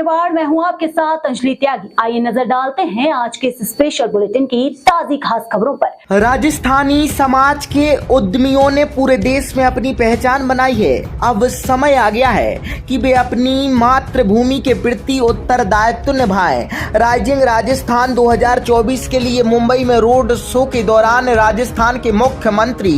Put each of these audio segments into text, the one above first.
मेवाड़ में हूं आपके साथ अंजलि त्यागी। आइए नजर डालते हैं आज के इस स्पेशल बुलेटिन की ताजी खास खबरों पर। राजस्थानी समाज के उद्यमियों ने पूरे देश में अपनी पहचान बनाई है। अब समय आ गया है कि वे अपनी मातृभूमि के प्रति उत्तरदायित्व निभाएं। राइजिंग राजस्थान 2024 के लिए मुंबई में रोड शो के दौरान राजस्थान के मुख्यमंत्री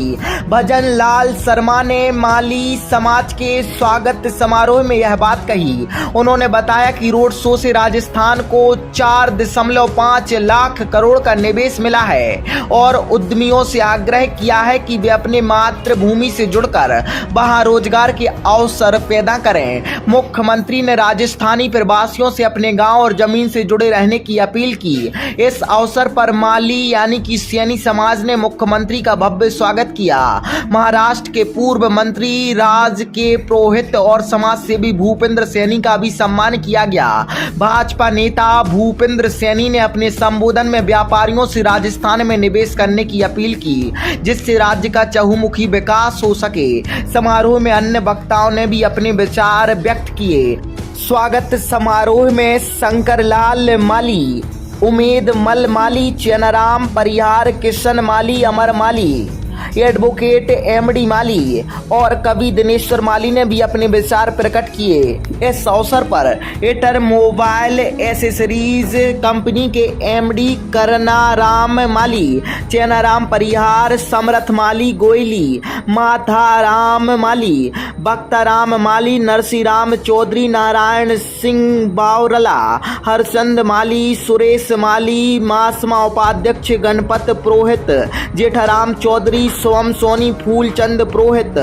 भजन लाल शर्मा ने माली समाज के स्वागत समारोह में यह बात कही। उन्होंने बताया कि रोड शो से राजस्थान को 4.5 लाख करोड़ का निवेश मिला है और उद्यमियों से आग्रह किया है कि वे अपने मातृभूमि से जुड़कर वहां रोजगार के अवसर पैदा करें। मुख्यमंत्री ने राजस्थानी प्रवासियों से अपने गांव और जमीन से जुड़े रहने की अपील की। इस अवसर पर माली यानी कि सैनी समाज ने मुख्यमंत्री का भव्य स्वागत किया। महाराष्ट्र के पूर्व मंत्री राज के पुरोहित और समाज सेवी भूपेंद्र सैनी का भी सम्मान किया गया। भाजपा नेता भूपेंद्र सैनी ने अपने संबोधन में व्यापारियों से राजस्थान में निवेश करने की अपील की, जिससे राज्य का चहुमुखी विकास हो सके। समारोह में अन्य वक्ताओं ने भी अपने विचार व्यक्त किए। स्वागत समारोह में शंकरलाल माली, उमेद मल माली, चेनाराम परिहार, किशन माली, अमर माली, एडवोकेट एमडी माली और कवि दिनेश्वर माली ने भी अपने विचार प्रकट किए। इस अवसर पर एटर मोबाइल एसेसरीज कंपनी के एमडी करनाराम माली, चेनाराम परिहार, समरथ माली गोयली, माथाराम माली, बख्ताराम माली, नरसिंहराम चौधरी, नारायण सिंह बावरला, हरचंद माली, सुरेश माली, मासमा उपाध्यक्ष गणपत पुरोहित, जेठाराम चौधरी, सोम सोनी, फूलचंद पुरोहित,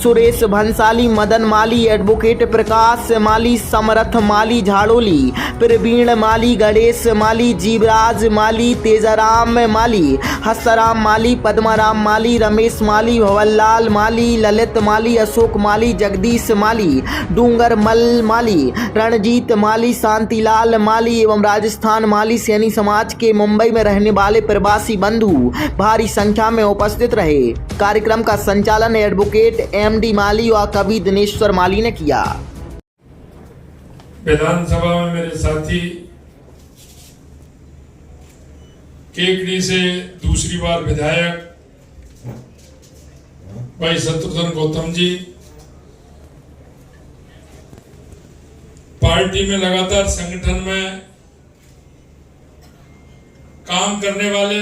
सुरेश भंसाली, मदन माली, एडवोकेट प्रकाश माली, समरथ माली झाड़ोली, प्रवीण माली, गणेश माली, जीवराज माली, तेजाराम माली, हसराम माली, पद्माराम माली, रमेश माली, भवनलाल माली, ललित माली, अशोक माली, जगदीश माली, डूंगर मल माली, रणजीत माली, शांतिलाल माली एवं राजस्थान माली सैनी समाज के मुंबई में रहने वाले प्रवासी बंधु भारी संख्या में उपस्थित रहे। कार्यक्रम का संचालन एडवोकेट एमडी माली और कवि दिनेश्वर माली ने किया। विधानसभा में मेरे साथी केकड़ी से दूसरी बार विधायक भाई शत्रुघ्न गौतम जी, पार्टी में लगातार संगठन में काम करने वाले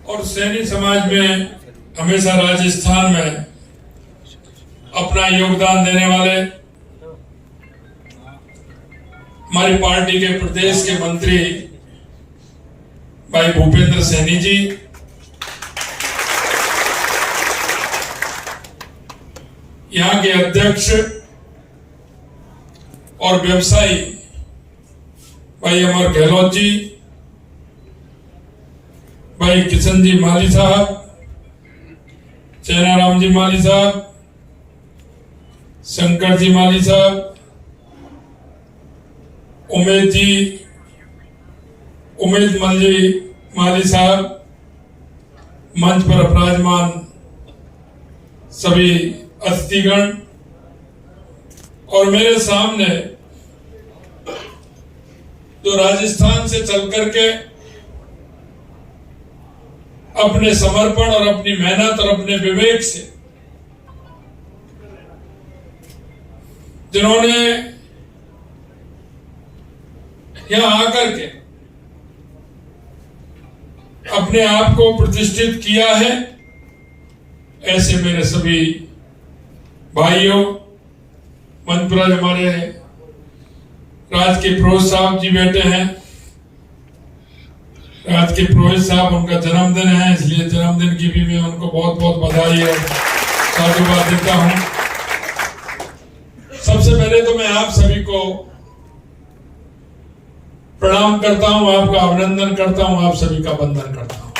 और सैनी समाज में हमेशा राजस्थान में अपना योगदान देने वाले हमारी पार्टी के प्रदेश के मंत्री भाई भूपेंद्र सैनी जी, यहाँ के अध्यक्ष और व्यवसायी भाई अमर गहलोत जी, भाई किशन जी माली साहब, चेनाराम जी माली साहब, शंकर जी माली साहब, उमेद मल जी माली साहब, मंच पर अपराजमान सभी अतिथिगण और मेरे सामने जो राजस्थान से चल करके अपने समर्पण और अपनी मेहनत और अपने विवेक से जिन्होंने यहां आकर के अपने आप को प्रतिष्ठित किया है, ऐसे मेरे सभी भाइयों, मंच पर हमारे राज के पुरोहित साहब जी बैठे हैं। राज के पुरोहित साहब, उनका जन्मदिन है, इसलिए जन्मदिन की भी मैं उनको बहुत बहुत बधाई और साधुवाद देता हूं। सबसे पहले तो मैं आप सभी को प्रणाम करता हूं, आपका अभिनंदन करता हूं, आप सभी का वंदन करता हूं,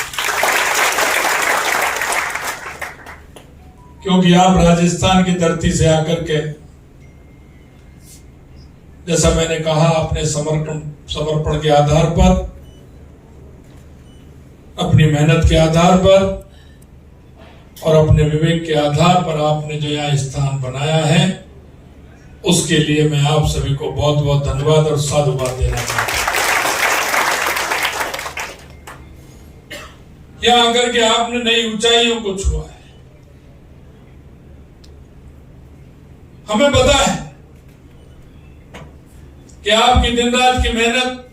क्योंकि आप राजस्थान की धरती से आकर के, जैसा मैंने कहा, अपने समर्पण के आधार पर, अपनी मेहनत के आधार पर और अपने विवेक के आधार पर आपने जो यहाँ स्थान बनाया है, उसके लिए मैं आप सभी को बहुत बहुत धन्यवाद और साधुवाद देना चाहता हूं। यहां आकर के आपने नई ऊंचाइयों को छुआ है। हमें पता है कि आपकी दिन रात की मेहनत,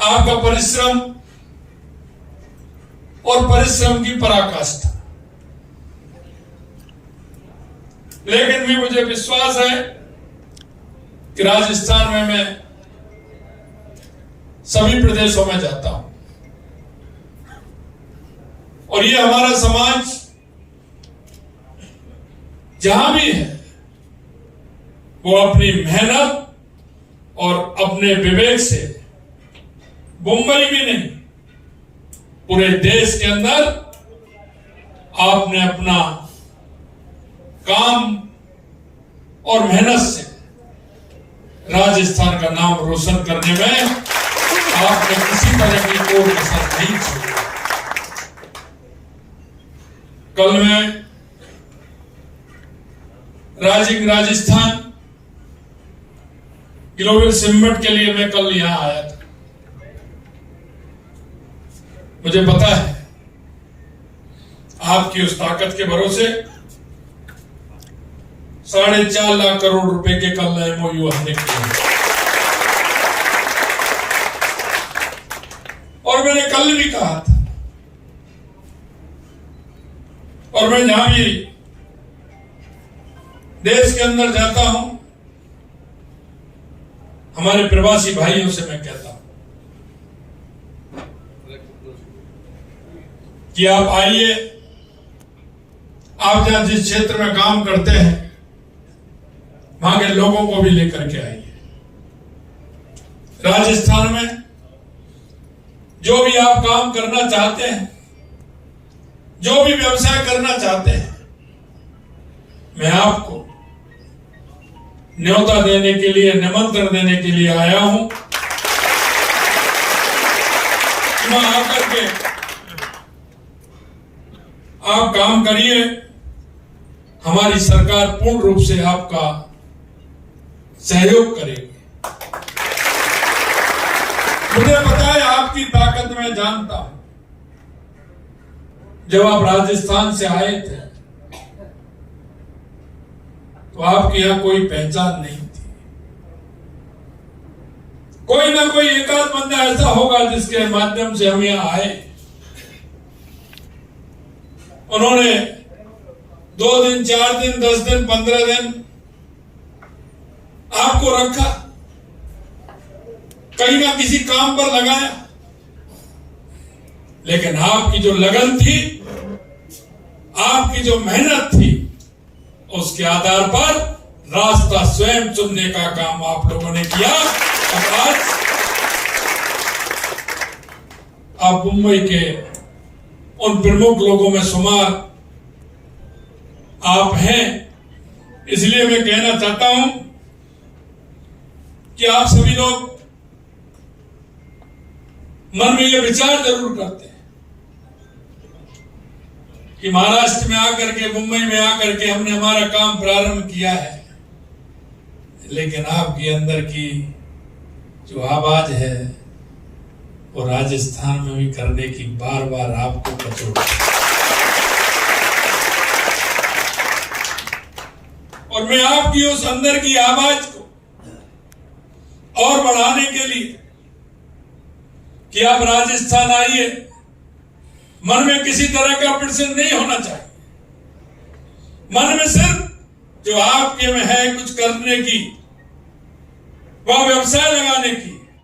आपका परिश्रम और परिश्रम की पराकाष्ठा, लेकिन भी मुझे विश्वास है कि राजस्थान में मैं सभी प्रदेशों में जाता हूं और ये हमारा समाज जहां भी है वो अपनी मेहनत और अपने विवेक से मुंबई भी नहीं, पूरे देश के अंदर आपने अपना काम और मेहनत से राजस्थान का नाम रोशन करने में आपने किसी तरह की कोई कसर नहीं छोड़ी। कल मैं राजस्थान ग्लोबल समिट के लिए मैं कल यहां आया था। मुझे पता है आपकी उस ताकत के भरोसे 4.5 लाख करोड़ रुपए के कल MOU हमने किए और मैंने कल भी कहा था और मैं जहां भी देश के अंदर जाता हूं हमारे प्रवासी भाइयों से मैं कहता हूं कि आप आइए, आप जहां जिस क्षेत्र में काम करते हैं वहां के लोगों को भी लेकर के आइए। राजस्थान में जो भी आप काम करना चाहते हैं, जो भी व्यवसाय करना चाहते हैं, मैं आपको न्योता देने के लिए, निमंत्रण देने के लिए आया हूं। वहां आकर के आप काम करिए, हमारी सरकार पूर्ण रूप से आपका सहयोग करेगी। मुझे पता है आपकी ताकत मैं जानता हूं। जब आप राजस्थान से आए थे तो आपके यहां कोई पहचान नहीं थी। कोई ना कोई एकाध बंदा ऐसा होगा जिसके माध्यम से हम यहां आए। उन्होंने 2 दिन, 4 दिन, 10 दिन, 15 दिन आपको रखा, कहीं ना किसी काम पर लगाया, लेकिन आपकी जो लगन थी, आपकी जो मेहनत थी, उसके आधार पर रास्ता स्वयं चुनने का काम आप लोगों ने किया। और आज आप मुंबई के उन प्रमुख लोगों में शुमार आप हैं। इसलिए मैं कहना चाहता हूं कि आप सभी लोग मन में यह विचार जरूर करते हैं कि महाराष्ट्र में आकर के, मुंबई में आकर के हमने हमारा काम प्रारंभ किया है, लेकिन आपके अंदर की जो आवाज है वो राजस्थान में भी करने की बार बार आपको कचोट। और मैं आपकी उस अंदर की आवाज को और बढ़ाने के लिए कि आप राजस्थान आइए, मन में किसी तरह का प्रश्न नहीं होना चाहिए। मन में सिर्फ जो आपके में है कुछ करने की, वह व्यवसाय लगाने की,